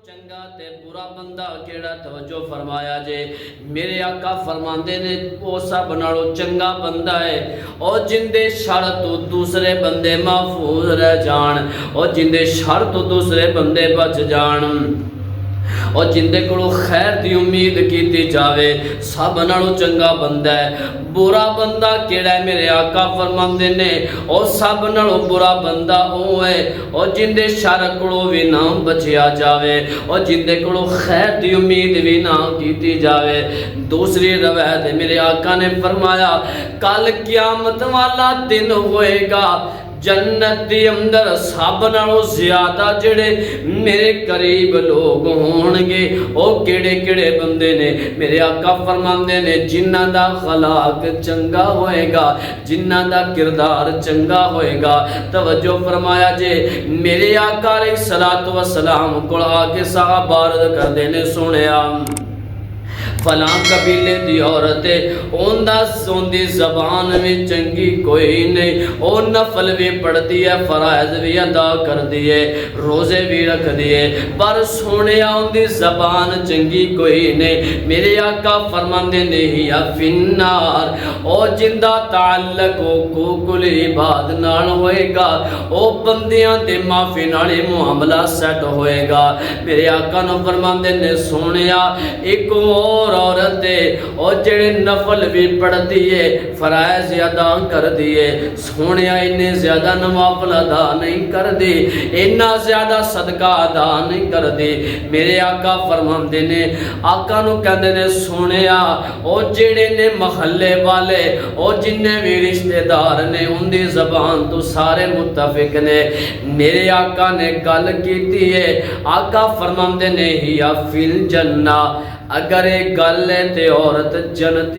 چنگا تے برا بندہ کیڑا توجہ فرمایا جے میرے آقا فرماندے نے وہ سب نالوں چنگا بندہ ہے اور جن دے شر تو دوسرے بندے محفوظ رہ جان اور جن دے شر تو دوسرے بندے بچ جان اور جن دے کولوں خیر دی امید کیتی جاوے سب نالوں چنگا بندہ ہے برا بندہ کیڑا ہے میرے آقا فرماندے نے اور سب نالوں برا بندہ او ہے اور جن دے شر کولوں وی نہ بچیا جاوے اور جن دے کولوں خیر دی امید وی نہ کیتی جاوے دوسری روایت میرے آقا نے فرمایا کل قیامت والا دن ہوئے گا جنت دی اندر سب نالوں زیادہ جڑے میرے قریب لوگ ہونگے او کیڑے کیڑے بندے نے میرے آقا فرماندے نے جنہ دا اخلاق چنگا ہوئے گا جنہ دا کردار چنگا ہوئے گا توجہ فرمایا جے میرے آقا علیہ السلام کو آکے صحابہ عرض کر دینے سنیا فلاں قبیلے دی عورت اون دی زبان میں چنگی کوئی نہیں او نفل بھی پڑھتی ہے فرائض بھی ادا کر دیے روزے بھی رکھ دیے پر سونیا ان دی زبان چنگی کوئی نہیں میرے آقا فرماندے نہیں یا فنار او جندہ تعلق کو کل عباد نال ہوئے گا او بندیاں دے معافی نالے معاملہ سیٹ ہوئے گا میرے آقا نو فرماندے نے سونیا ایک اور عورت ہے اور جڑے نفل بھی پڑھ دیئے فرائض ادا کر دیئے سونیا انہیں زیادہ نوافل ادا نہیں کر دی انہا زیادہ صدقہ ادا نہیں کر دی میرے آقا فرماندے نے آقا نو کہندے نے سونیا اور جڑے نے محلے والے اور جنہیں بھی رشتہ دار نے ان دی زبان تو سارے متفق نے میرے آقا نے گل کیتی ہے آقا فرماندے نے ہی فی الجنہ اگر ایک گل ہے تے عورت جنت